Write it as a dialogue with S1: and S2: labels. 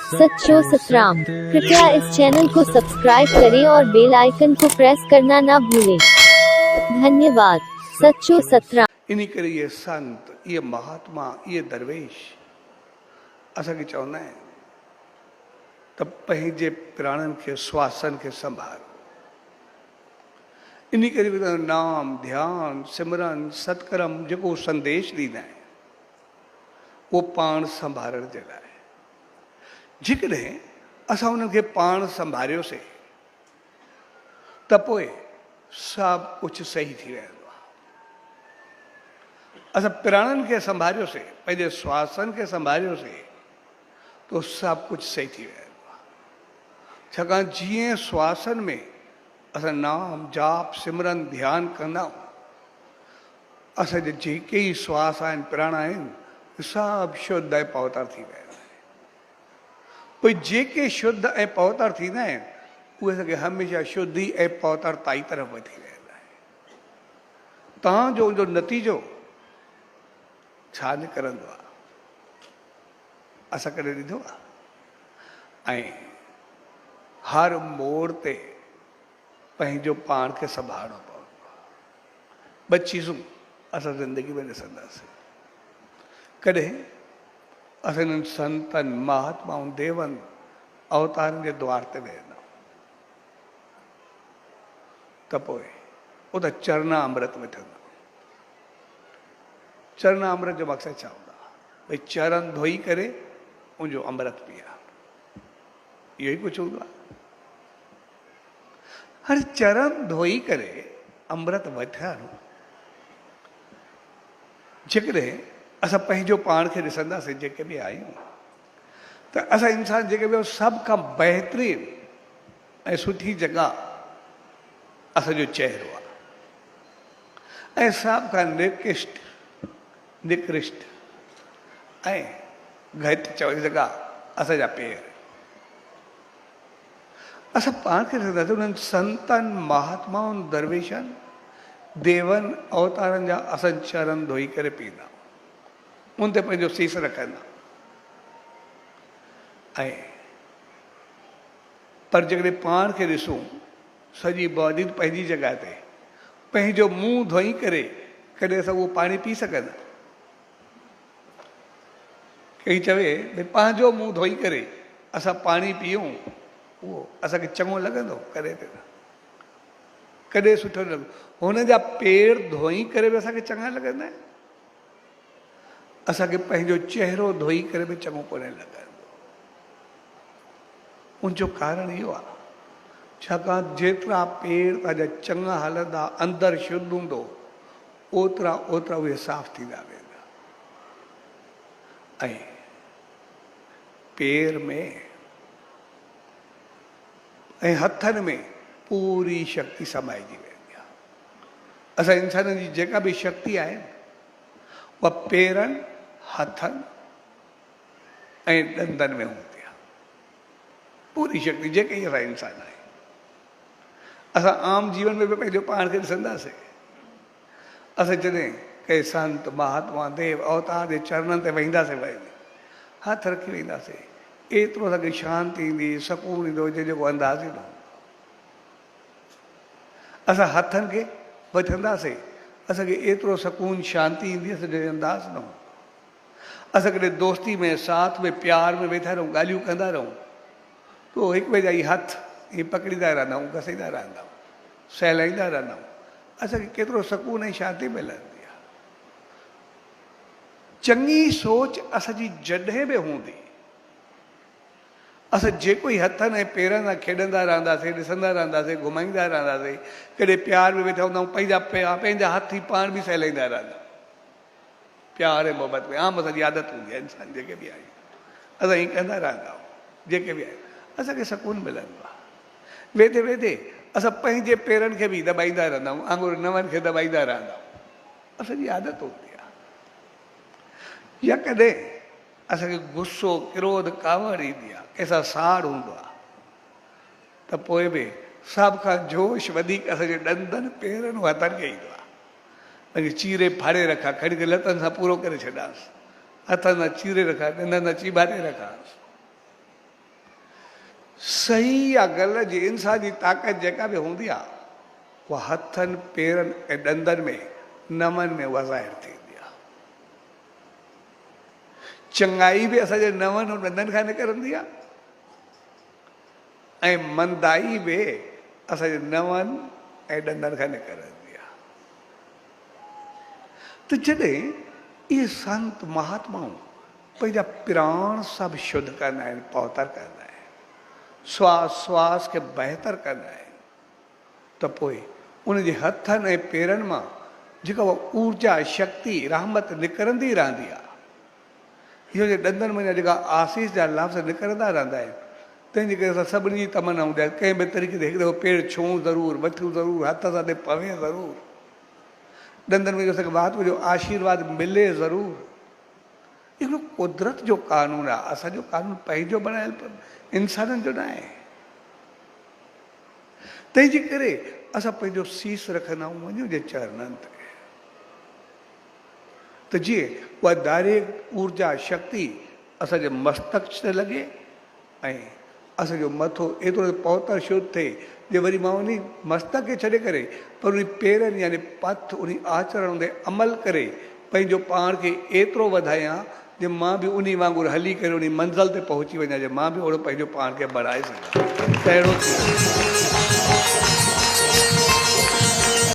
S1: सच्चो सतराम। कृपया इस चैनल को सब्सक्राइब करें और बेल आइकन को प्रेस करना ना भूलें। धन्यवाद। सच्चो सतराम।
S2: इन्हीं करे ये संत, ये महात्मा, ये दरवेश असांखे चवंदा आहिनि त पंहिंजे प्राणनि खे श्वासन खे संभाल। इन्हीं करे बि नाम ध्यान सिमरन सतकर्म जेको संदेश ॾींदा आहिनि उहो पाण संभालण जे लाइ। जेकॾहिं असां उन्हनि खे पाण संभालियोसीं त पोइ सभु कुझु सही थी वेंदो आहे। असां प्राणनि खे संभालियोसीं, पंहिंजे श्वासन खे संभालियोसीं तो सभु कुझु सही थी वेंदो आहे। छाकाणि जीअं श्वासन में असां नाम जाप सिमरन ध्यानु कंदा आहियूं, असांजे जेके ई श्वास आहिनि प्राण आहिनि सभु शुद्ध ऐं पवित्र थी विया आहिनि। पोइ जेके शुद्ध ऐं पवित्र थींदा आहिनि उहे असांखे हमेशह शुद्धि ऐं पवित्रता जी तरफ़ वठी वेंदा आहिनि। तव्हांजो उनजो नतीजो छा निकिरंदो आहे असां कॾहिं ॾिठो आहे? ऐं हर मोड़ ते पंहिंजो पाण खे संभालणो पवंदो आहे। ॿ चीज़ूं असां ज़िंदगी में ॾिसंदासीं। कॾहिं असां इन्हनि संतनि महात्माउनि देवनि अवतारनि जे द्वार ते वेंदा त पोइ उते चरना अमृत विठंदा। चरना अमृत जो मक़सदु छा हूंदो आहे? भई चरण धोई करे उनजो अमृत पीआ, इहो ई कुझु हूंदो आहे। हाणे चरण धोई करे अमृत वठणु, जेकॾहिं असां पंहिंजो पाण खे ॾिसंदासीं जेके बि आहियूं त असां इंसान जेके बि सभ खां बहितरीन ऐं सुठी जॻह असांजो चहिरो आहे ऐं सभ खां निकृष्ट ऐं घटि चवण जॻह असांजा पेर। असां पाण खे ॾिसंदासीं उन्हनि संतनि महात्माउनि दरवेशनि देवनि अवतारनि जा असां चरण धोई करे पीअंदा, उन ते पंहिंजो सीस रखंदा। ऐं पर जेकॾहिं पाण खे ॾिसूं सॼी बॉडी पंहिंजी जॻह ते पंहिंजो मुंहुं धोई करे कॾहिं असां उहो पाणी पी सघंदा? कई चवे भई पंहिंजो मुंहुं धोई करे असां पाणी पीऊं उहो असांखे चङो लॻंदो? कॾहिं त कॾहिं सुठो न लॻंदो। हुन जा पेर धोई करे बि असांखे चङा लॻंदा आहिनि, असांखे पंहिंजो चहिरो धोई करे बि चङो कोन लॻंदो। उनजो कारण इहो आहे छाकाणि जेतिरा पेर तव्हांजा चङा हलंदा अंदरि शुद्ध हूंदो ओतिरा उहे साफ़ थींदा वेंदा। ऐं पेर में ऐं हथनि में पूरी शक्ति समाइजी वेंदी आहे। असां इंसाननि जी जेका बि शक्ति आहे उहा पेरनि हथनि ऐं ॾंदनि में हूंदी आहे। पूरी शक्ति जेके ई असां इंसान आहियूं। असां आम जीवन में बि पंहिंजो पाण खे ॾिसंदासीं। असां जॾहिं कंहिं संत महात्मा देव अवतार जे चरणनि ते वेहींदासीं, हथ रखी वेंदासीं, एतिरो असांखे शांती ईंदी, सुकून ईंदो जंहिंजो अंदाज़ ई न हूंदो। असां हथनि खे वठंदासीं, असांखे एतिरो सुकून शांती ईंदी असांजो अंदाज़ न हूंदो। असां कॾहिं दोस्ती में साथ में प्यार में वेठा रहूं, ॻाल्हियूं कंदा रहूं तो हिक ॿिए जा ई हथ ईअं पकड़ींदा रहंदा आहियूं, घसींदा रहंदा आहियूं, सहलाईंदा रहंदा आहियूं। असांखे केतिरो सुकून ऐं शांती मिलंदी आहे। चङी सोच असांजी जॾहिं बि हूंदी असां जेको ई हथनि ऐं पेरनि सां खेॾंदा रहंदासीं, ॾिसंदा रहंदासीं, घुमाईंदा रहंदासीं, कॾहिं प्यार में वेठा हूंदा आहियूं पंहिंजा हथ ई पाण बि सहलाईंदा रहंदा आहियूं। प्यार ऐं मोहबत में आम असांजी आदत हूंदी आहे, इंसान जेके बि आहियूं असां ईअं कंदा रहंदा आहियूं। जेके बि आहियूं असांखे सुकून मिलंदो आहे। वेठे वेठे असां पंहिंजे पेरनि खे बि दॿाईंदा रहंदा आहियूं, आङुर नवनि खे दॿाईंदा रहंदा आहियूं। असांजी आदत हूंदी आहे। या कॾहिं असांखे गुस्सो क्रोध कावड़ ईंदी आहे, कंहिंसां साड़ हूंदो आहे त पोइ बि सभ खां जोश वधीक असांजे ॾंदनि पेरनि हथनि खे ईंदो आहे। पंहिंजे चीरे फाड़े रखा, खणी करे लतनि सां पूरो करे छॾांसि, हथनि सां चीरे रखा, ॾंदनि सां चिबारे रखांसि। सही या ग़लति जी इंसान जी ताक़त जेका बि हूंदी आहे उहा हथनि पेरनि ऐं ॾंदनि में नमनि में उहा ज़ाहिर थींदी आहे। चङाई बि असांजे नमनि ऐं ॾंदनि खां निकिरंदी आहे ऐं मंदाई बि असांजे नमनि ऐं ॾंदनि खां निकिरंदी आहे। त जॾहिं इहे संत महात्माऊं पंहिंजा प्राण सभु शुद्ध कंदा आहिनि, पवित्र कंदा आहिनि, श्वास श्वास खे बहितर कंदा आहिनि, त पोइ उनजे हथनि ऐं पेरनि मां जेका उहा ऊर्जा शक्ति रहमत निकिरंदी रहंदी आहे। इहो जे ॾंदनि में जेका आसीस जा लफ़्ज़ निकिरंदा रहंदा आहिनि, तंहिंजे करे असां सभिनी जी तमना हूंदी आहे कंहिं बि तरीक़े ते हिकु दफ़ो पेर छूं ज़रूरु, वठूं ज़रूरु, हथ सां ते पवे ज़रूरु, ॾंदनि में असांखे महात्मा जो आशीर्वाद मिले ज़रूरु। हिकिड़ो कुदरत जो कानून आहे, असांजो कानून पंहिंजो बणायल इंसाननि जो न आहे। तंहिंजे करे असां पंहिंजो सीस रखंदा आहियूं वञो जे चरणनि ते, त जीअं उहा डायरेक्ट ऊर्जा शक्ति असांजे मस्तक ते लॻे ऐं असांजो मथो एतिरो पवित्र शुद्ध थिए जे वरी मां उन मस्तक खे छॾे करे पर उन पेरनि यानी पथ उन आचरण ते अमल करे पंहिंजो पाण खे एतिरो वधायां जे मां बि उन वांगुरु हली करे उन मंज़िल ते पहुची वञा, जे मां बि ओड़ो पंहिंजो पाण खे बढ़ाए सघां। त अहिड़ो